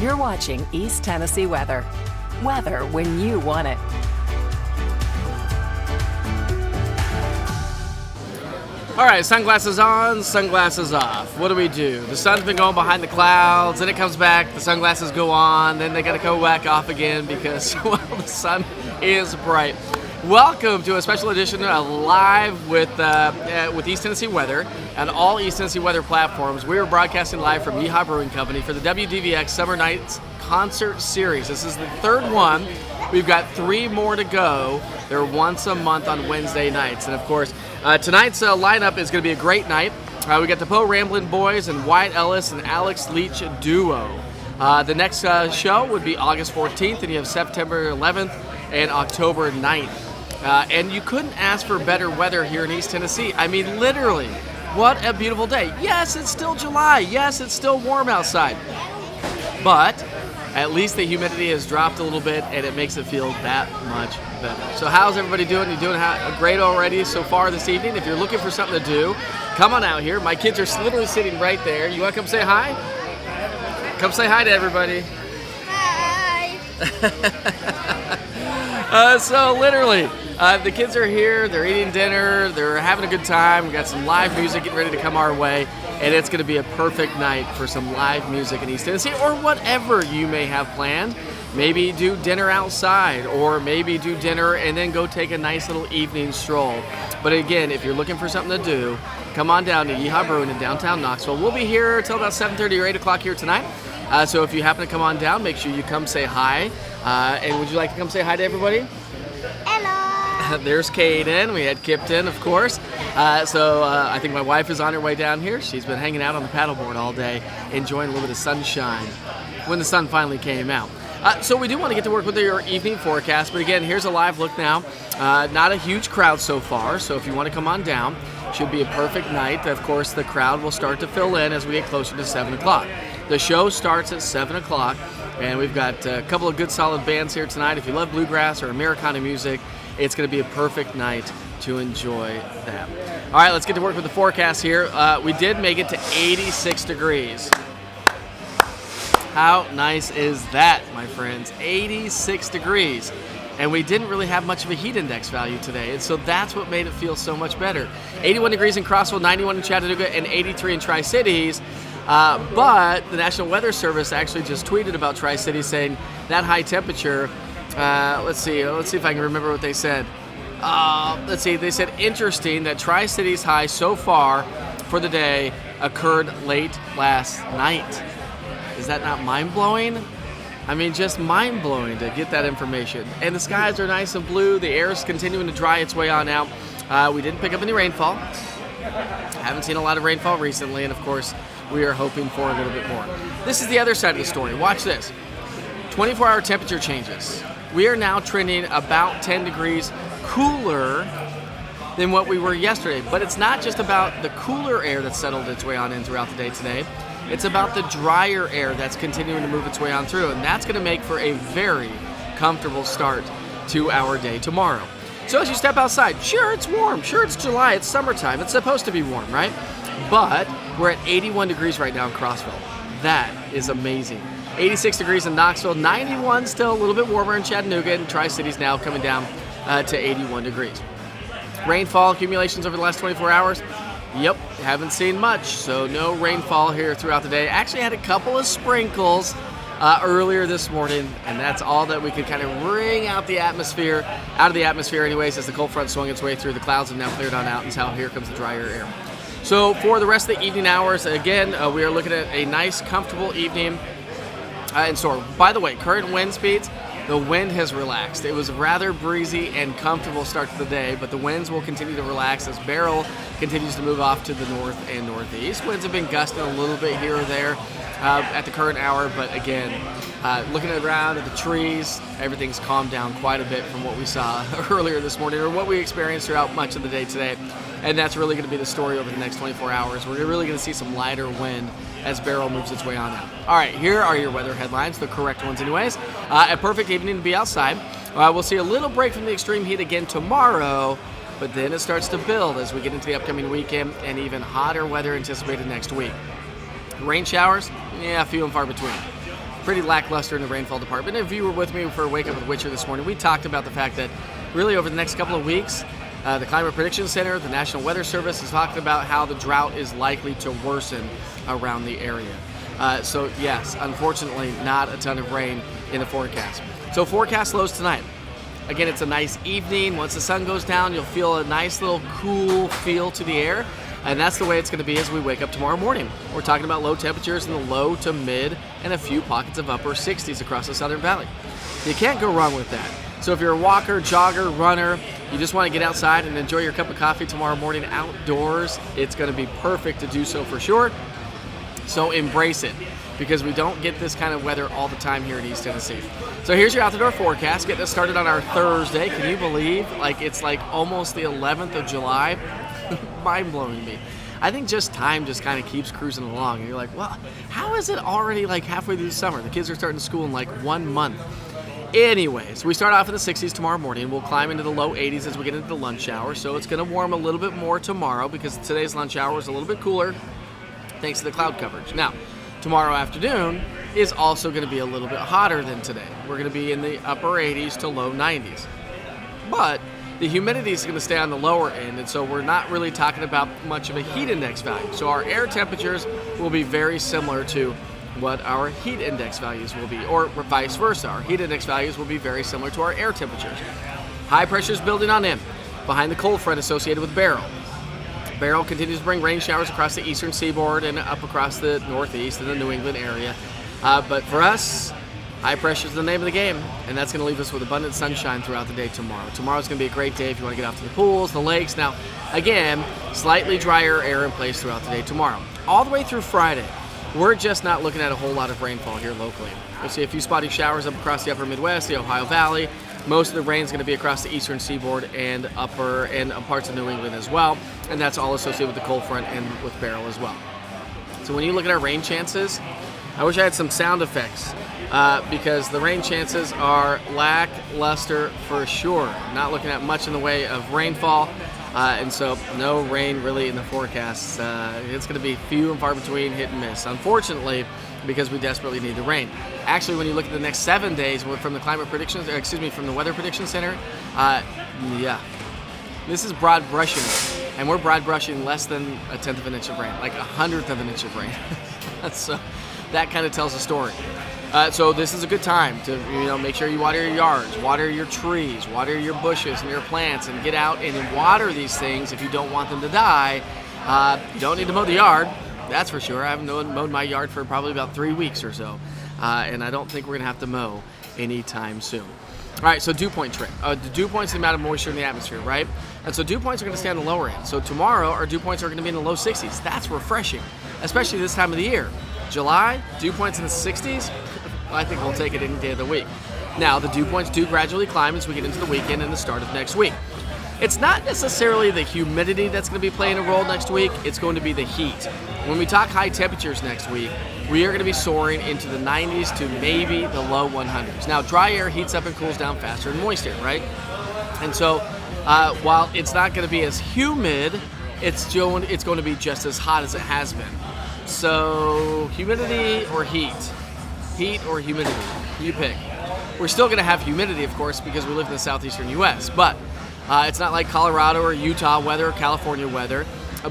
You're watching East Tennessee weather. Weather when you want it. All right, sunglasses on, sunglasses off. What do? The sun's been going behind the clouds, then it comes back, the sunglasses go on, then they gotta go back off again because, well, the sun is bright. Welcome to a special edition of Live with East Tennessee Weather and all East Tennessee Weather platforms. We are broadcasting live from Yee-Haw Brewing Company for the WDVX Summer Nights Concert Series. This is the third one. We've got 3 more to go. They're once a month on Wednesday nights. And of course, tonight's lineup is going to be a great night. We got the Poe Ramblin' Boys and Wyatt Ellis and Alex Leach duo. The next show would be August 14th, and you have September 11th and October 9th. And you couldn't ask for better weather here in East Tennessee. I mean, literally, what a beautiful day. Yes, it's still July. Yes, it's still warm outside. But at least the humidity has dropped a little bit, and it makes it feel that much better. So how's everybody doing? You doing great already so far this evening? If you're looking for something to do, come on out here. My kids are literally sitting right there. You want to come say hi? Come say hi to everybody. Hi. So literally, the kids are here. They're eating dinner. They're having a good time. We got some live music getting ready to come our way. And it's going to be a perfect night for some live music in East Tennessee or whatever you may have planned. Maybe do dinner outside, or maybe do dinner and then go take a nice little evening stroll. But again, if you're looking for something to do, come on down to Yee-Haw Brewing in downtown Knoxville. We'll be here till about 7:30 or 8 o'clock here tonight. So if you happen to come on down, make sure you come say hi. And would you like to come say hi to everybody? Hello. There's Kaden. We had Kipton, of course. I think my wife is on her way down here. She's been hanging out on the paddleboard all day, enjoying a little bit of sunshine when the sun finally came out. So we do want to get to work with your evening forecast, but again, here's a live look now. Not a huge crowd so far, so if you want to come on down, should be a perfect night. Of course, the crowd will start to fill in as we get closer to 7 o'clock. The show starts at 7 o'clock, and we've got a couple of good solid bands here tonight. If you love bluegrass or Americana music, it's going to be a perfect night to enjoy that. All right, let's get to work with the forecast here. We did make it to 86 degrees. How nice is that, my friends? 86 degrees. And we didn't really have much of a heat index value today, and so that's what made it feel so much better. 81 degrees in Crossville, 91 in Chattanooga, and 83 in Tri-Cities. But the National Weather Service actually just tweeted about Tri-Cities saying that high temperature, let's see if I can remember what they said. They said interesting that Tri-Cities high so far for the day occurred late last night. Is that not mind-blowing? I mean, just mind-blowing to get that information. And the skies are nice and blue. The air is continuing to dry its way on out. We didn't pick up any rainfall. Haven't seen a lot of rainfall recently, and of course, we are hoping for a little bit more. This is the other side of the story. Watch this. 24-hour temperature changes. We are now trending about 10 degrees cooler than what we were yesterday. But it's not just about the cooler air that's settled its way on in throughout the day today. It's about the drier air that's continuing to move its way on through. And that's going to make for a very comfortable start to our day tomorrow. So as you step outside, sure, it's warm. Sure, it's July. It's summertime. It's supposed to be warm, right? But we're at 81 degrees right now in Crossville. That is amazing. 86 degrees in Knoxville, 91 still a little bit warmer in Chattanooga, and Tri-Cities now coming down to 81 degrees. Rainfall accumulations over the last 24 hours, yep, haven't seen much, so no rainfall here throughout the day. Actually had a couple of sprinkles earlier this morning, and that's all that we could kind of wring out of the atmosphere anyways, as the cold front swung its way through. The clouds have now cleared on out, and so here comes the drier air. So for the rest of the evening hours, again, we are looking at a nice, comfortable evening. And so, by the way, current wind speeds, the wind has relaxed. It was a rather breezy and comfortable start to the day, but the winds will continue to relax as Beryl continues to move off to the north and northeast. Winds have been gusting a little bit here or there at the current hour, but again, looking around at the trees, everything's calmed down quite a bit from what we saw earlier this morning, or what we experienced throughout much of the day today. And that's really going to be the story over the next 24 hours. We're really going to see some lighter wind as Beryl moves its way on out. All right, here are your weather headlines, the correct ones anyways. A perfect evening to be outside. We'll see a little break from the extreme heat again tomorrow, but then it starts to build as we get into the upcoming weekend, and even hotter weather anticipated next week. Rain showers, yeah, few and far between. pretty lackluster in the rainfall department. If you were with me for Wake Up with Witcher this morning, we talked about the fact that really over the next couple of weeks, the Climate Prediction Center, the National Weather Service is talking about how the drought is likely to worsen around the area. So yes, unfortunately, not a ton of rain in the forecast. So forecast lows tonight. Again, it's a nice evening. Once the sun goes down, you'll feel a nice little cool feel to the air. And that's the way it's going to be as we wake up tomorrow morning. We're talking about low temperatures in the low to mid and a few pockets of upper 60s across the Southern Valley. You can't go wrong with that. So if you're a walker, jogger, runner, you just want to get outside and enjoy your cup of coffee tomorrow morning outdoors, it's going to be perfect to do so for sure. So embrace it, because we don't get this kind of weather all the time here in East Tennessee. So here's your out-the-door forecast. Getting us started on our Thursday. Can you believe it's like almost the 11th of July? Mind-blowing to me. I think just time just kind of keeps cruising along. And you're like, well, how is it already like halfway through the summer? The kids are starting school in like 1 month. Anyways, we start off in the 60s tomorrow morning. We'll climb into the low 80s as we get into the lunch hour. So it's going to warm a little bit more tomorrow because today's lunch hour is a little bit cooler thanks to the cloud coverage. Now, tomorrow afternoon is also going to be a little bit hotter than today. We're going to be in the upper 80s to low 90s. But the humidity is going to stay on the lower end, and so we're not really talking about much of a heat index value. So our air temperatures will be very similar to what our heat index values will be, or vice versa. Our heat index values will be very similar to our air temperatures. High pressure is building on in behind the cold front associated with Beryl. Beryl continues to bring rain showers across the eastern seaboard and up across the northeast and the New England area. But for us, high pressure is the name of the game, and that's going to leave us with abundant sunshine throughout the day tomorrow. Tomorrow's going to be a great day if you want to get out to the pools, the lakes. Now, again, slightly drier air in place throughout the day tomorrow. All the way through Friday, we're just not looking at a whole lot of rainfall here locally. We'll see a few spotty showers up across the upper Midwest, the Ohio Valley. Most of the rain is going to be across the eastern seaboard and upper and parts of New England as well, and that's all associated with the cold front and with Beryl as well. So when you look at our rain chances, I wish I had some sound effects because the rain chances are lackluster for sure. Not looking at much in the way of rainfall, and so no rain really in the forecast. It's going to be few and far between, hit and miss. Unfortunately, because we desperately need the rain. Actually, when you look at the next 7 days from the from the Weather Prediction Center, this is broad brushing, and we're broad brushing less than a tenth of an inch of rain, like 100th of an inch of rain. So that kind of tells a story. So this is a good time to make sure you water your yards, water your trees, water your bushes and your plants, and get out and water these things if you don't want them to die. You don't need to mow the yard. That's for sure. I haven't mowed my yard for probably about 3 weeks or so, and I don't think we're going to have to mow anytime soon. All right, so dew point trend. The dew point's the amount of moisture in the atmosphere, right? And so dew points are going to stay on the lower end. So tomorrow, our dew points are going to be in the low 60s. That's refreshing, especially this time of the year. July, dew points in the 60s, I think we'll take it any day of the week. Now, the dew points do gradually climb as we get into the weekend and the start of next week. It's not necessarily the humidity that's going to be playing a role next week. It's going to be the heat. When we talk high temperatures next week, we are going to be soaring into the 90s to maybe the low 100s. Now, dry air heats up and cools down faster than moist air, right? And so while it's not going to be as humid, it's going to be just as hot as it has been. So humidity or heat? Heat or humidity? You pick. We're still going to have humidity, of course, because we live in the southeastern U.S., but it's not like Colorado or Utah weather or California weather,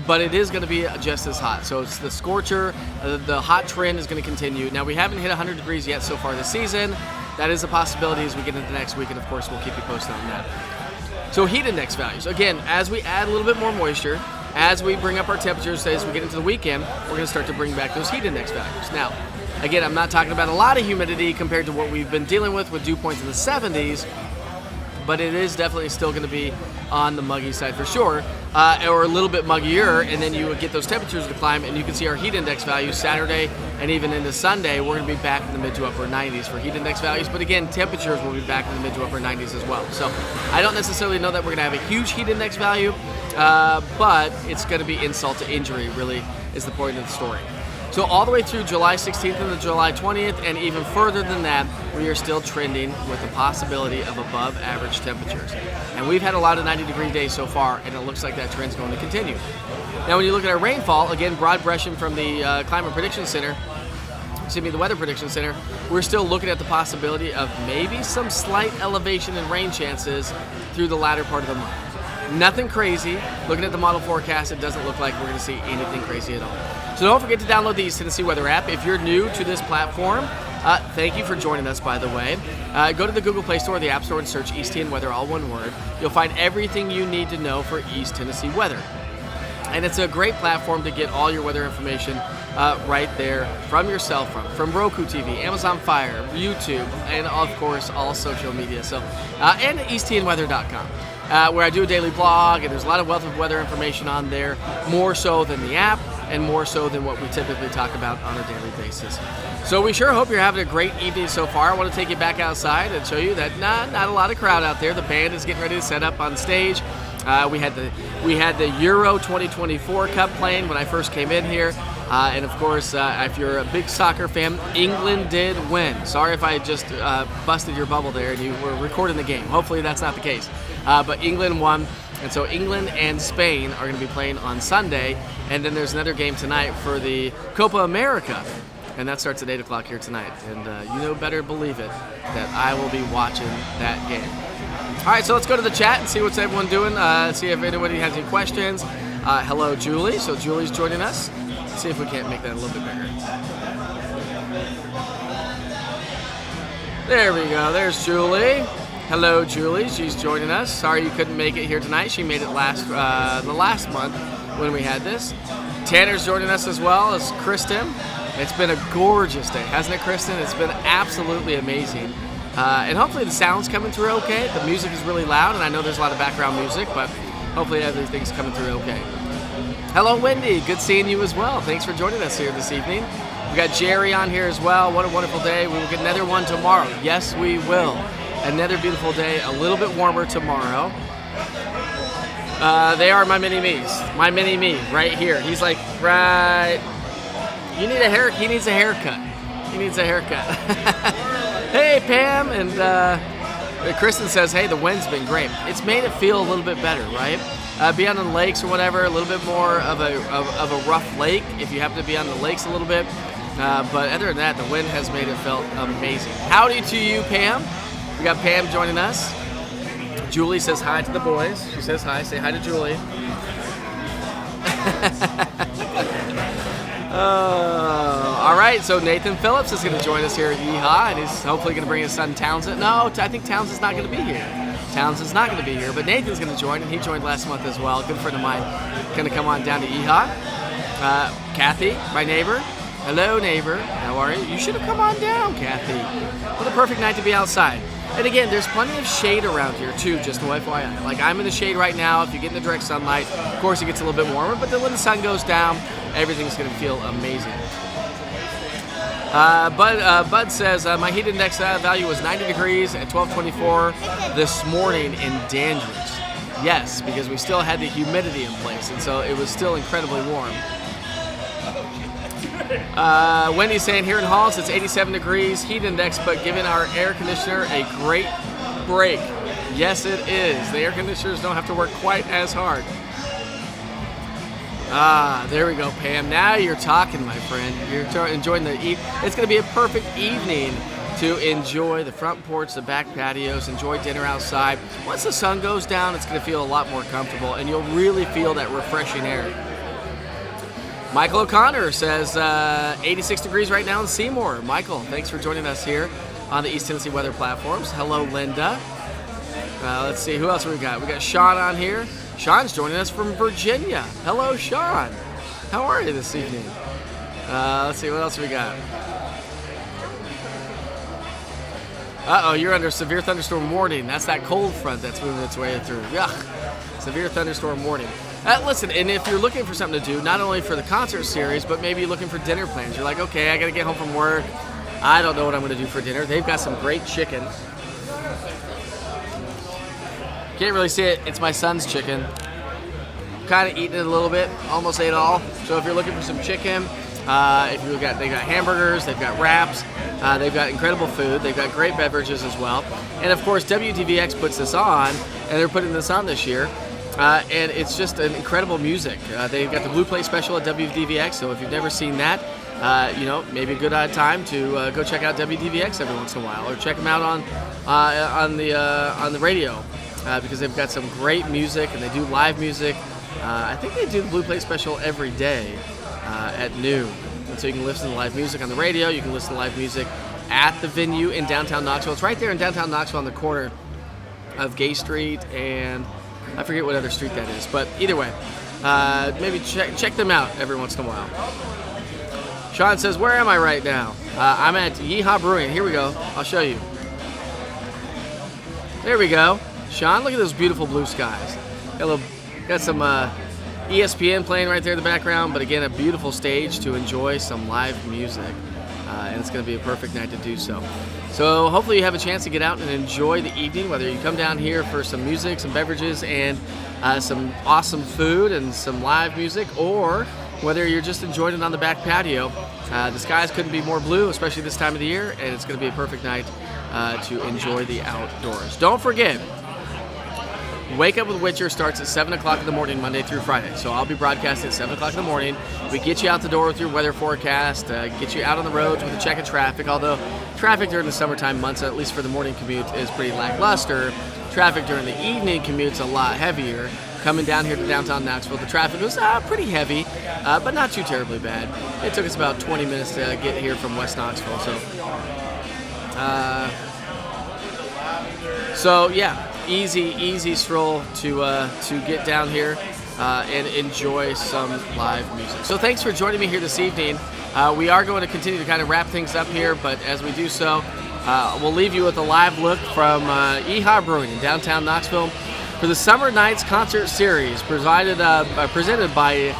but it is going to be just as hot. So it's the scorcher. The hot trend is going to continue. Now, we haven't hit 100 degrees yet so far this season. That is a possibility as we get into the next week, and of course, we'll keep you posted on that. So heat index values. Again, as we add a little bit more moisture, as we bring up our temperatures, as we get into the weekend, we're going to start to bring back those heat index values. Now, again, I'm not talking about a lot of humidity compared to what we've been dealing with dew points in the 70s, but it is definitely still going to be on the muggy side for sure, or a little bit muggier, and then you would get those temperatures to climb, and you can see our heat index values Saturday and even into Sunday. We're going to be back in the mid to upper 90s for heat index values, but again, temperatures will be back in the mid to upper 90s as well. So I don't necessarily know that we're going to have a huge heat index value, but it's going to be insult to injury, really, is the point of the story. So all the way through July 16th and July 20th, and even further than that, we are still trending with the possibility of above average temperatures. And we've had a lot of 90-degree days so far, and it looks like that trend's going to continue. Now, when you look at our rainfall, again, broad brushing from the Climate Prediction Center, the Weather Prediction Center, we're still looking at the possibility of maybe some slight elevation and rain chances through the latter part of the month. Nothing crazy. Looking at the model forecast, it doesn't look like we're going to see anything crazy at all. So don't forget to download the East Tennessee Weather app. If you're new to this platform, thank you for joining us, by the way. Go to the Google Play Store or the App Store and search East TN Weather, all one word. You'll find everything you need to know for East Tennessee weather. And it's a great platform to get all your weather information right there from your cell phone, from Roku TV, Amazon Fire, YouTube, and of course all social media. So, and easttnweather.com, where I do a daily blog, and there's a lot of wealth of weather information on there, more so than the app, and more so than what we typically talk about on a daily basis. So we sure hope you're having a great evening so far. I want to take you back outside and show you that not a lot of crowd out there. The band is getting ready to set up on stage. We had the Euro 2024 Cup playing when I first came in here, and of course, if you're a big soccer fan, England did win. Sorry if I just busted your bubble there and you were recording the game. Hopefully that's not the case. But England won, and so England and Spain are going to be playing on Sunday, and then there's another game tonight for the Copa America, and that starts at 8 o'clock here tonight. And you better believe it that I will be watching that game. All right, so let's go to the chat and see what's everyone doing. See if anybody has any questions. Hello, Julie. So Julie's joining us. Let's see if we can't make that a little bit bigger. There we go. There's Julie. Hello, Julie. She's joining us. Sorry you couldn't make it here tonight. She made it the last month when we had this. Tanner's joining us as well as Kristen. It's been a gorgeous day, hasn't it, Kristen? It's been absolutely amazing. And hopefully the sound's coming through okay. The music is really loud, and I know there's a lot of background music, but hopefully everything's coming through okay. Hello, Wendy. Good seeing you as well. Thanks for joining us here this evening. We got Jerry on here as well. What a wonderful day. We will get another one tomorrow. Yes, we will. Another beautiful day, a little bit warmer tomorrow. They are my mini-me's. My mini-me right here. He's like, right. You need a hair. He needs a haircut. He needs a haircut. Hey, Pam, and Kristen says, hey, the wind's been great. It's made it feel a little bit better, right? Be on the lakes or whatever, a little bit more of a rough lake if you happen to be on the lakes a little bit. But other than that, the wind has made it felt amazing. Howdy to you, Pam. We got Pam joining us. Julie says hi to the boys. She says hi. Say hi to Julie. All right, so Nathan Phillips is going to join us here at Yee-Haw, and he's hopefully going to bring his son Townsend. No, I think Townsend's not going to be here. Townsend's not going to be here, but Nathan's going to join, and he joined last month as well. A good friend of mine going to come on down to Yee-Haw. Kathy, my neighbor. Hello, neighbor. How are you? You should have come on down, Kathy. What a perfect night to be outside. And again, there's plenty of shade around here too, just an FYI. Like I'm in the shade right now. If you get in the direct sunlight, of course it gets a little bit warmer, but then when the sun goes down, everything's going to feel amazing. Bud says, my heat index value was 90 degrees at 12:24 this morning in Dandridge. Yes, because we still had the humidity in place, and so it was still incredibly warm. Wendy's saying here in Halls it's 87 degrees heat index, but giving our air conditioner a great break. Yes, it is. The air conditioners don't have to work quite as hard. There we go, Pam. Now you're talking, my friend. You're enjoying the It's going to be a perfect evening to enjoy the front porch, the back patios, enjoy dinner outside. Once the sun goes down, it's going to feel a lot more comfortable, and you'll really feel that refreshing air. Michael O'Connor says 86 degrees right now in Seymour. Michael, thanks for joining us here on the East Tennessee weather platforms. Hello, Linda. Let's see, who else we got? We got Sean on here. Sean's joining us from Virginia. Hello, Sean. How are you this evening? Let's see, what else we got? Uh-oh, you're under severe thunderstorm warning. That's that cold front that's moving its way through. Yuck. Severe thunderstorm warning. Listen, and if you're looking for something to do, not only for the concert series, but maybe you're looking for dinner plans. You're like, okay, I got to get home from work. I don't know what I'm going to do for dinner. They've got some great chicken. Can't really see it. It's my son's chicken. Kind of eating it a little bit. Almost ate it all. So if you're looking for some chicken, they got hamburgers, they've got wraps, they've got incredible food, they've got great beverages as well. And of course, WDVX puts this on, and they're putting this on this year. And it's just an incredible music. They've got the Blue Play special at WDVX, so if you've never seen that, maybe a good time to go check out WDVX every once in a while, or check them out on the radio because they've got some great music and they do live music. I think they do the Blue Plate Special every day at noon, and so you can listen to live music on the radio. You can listen to live music at the venue in downtown Knoxville. It's right there in downtown Knoxville on the corner of Gay Street and I forget what other street that is, but either way, maybe check them out every once in a while. Sean says, where am I right now? I'm at Yee-Haw Brewing. Here we go. I'll show you. There we go. Sean, look at those beautiful blue skies. Got some ESPN playing right there in the background, but again, a beautiful stage to enjoy some live music. And it's going to be a perfect night to do so. So hopefully you have a chance to get out and enjoy the evening, whether you come down here for some music, some beverages, and some awesome food and some live music, or whether you're just enjoying it on the back patio. The skies couldn't be more blue, especially this time of the year, and it's going to be a perfect night to enjoy the outdoors. Don't forget, Wake Up with Witcher starts at 7 o'clock in the morning, Monday through Friday. So I'll be broadcasting at 7 o'clock in the morning. We get you out the door with your weather forecast, get you out on the roads with a check of traffic, although traffic during the summertime months, at least for the morning commute, is pretty lackluster. Traffic during the evening commute's a lot heavier. Coming down here to downtown Knoxville, the traffic was pretty heavy, but not too terribly bad. It took us about 20 minutes to get here from West Knoxville. So yeah, easy stroll to get down here and enjoy some live music. So thanks for joining me here this evening. We are going to continue to kind of wrap things up here, but as we do so, we'll leave you with a live look from Yee-Haw Brewing in downtown Knoxville for the Summer Nights Concert Series presented by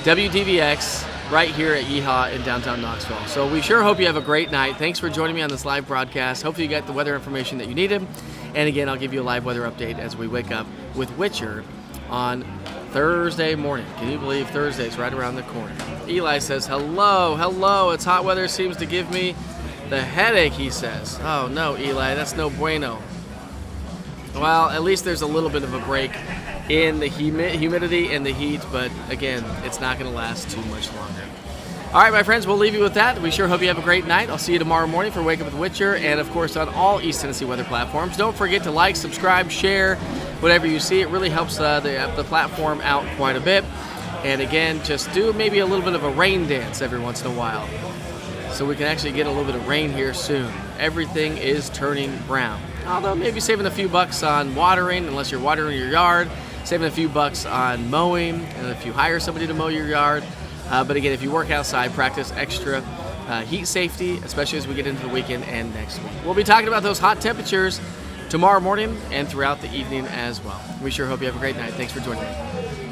WDVX right here at Yee-Haw in downtown Knoxville. So we sure hope you have a great night. Thanks for joining me on this live broadcast. Hopefully you got the weather information that you needed. And again, I'll give you a live weather update as we wake up with Witcher on Thursday morning. Can you believe Thursday's right around the corner? Eli says, hello. It's hot weather seems to give me the headache, he says. Oh no, Eli, that's no bueno. Well, at least there's a little bit of a break in the humidity and the heat, but again, it's not going to last too much longer. All right, my friends, we'll leave you with that. We sure hope you have a great night. I'll see you tomorrow morning for Wake Up with Witcher, and of course on all East Tennessee weather platforms. Don't forget to like, subscribe, share, whatever you see. It really helps the platform out quite a bit. And again, just do maybe a little bit of a rain dance every once in a while, so we can actually get a little bit of rain here soon. Everything is turning brown. Although maybe saving a few bucks on watering, unless you're watering your yard, saving a few bucks on mowing, and if you hire somebody to mow your yard. But again, if you work outside, practice extra heat safety, especially as we get into the weekend and next week. We'll be talking about those hot temperatures tomorrow morning and throughout the evening as well. We sure hope you have a great night. Thanks for joining me.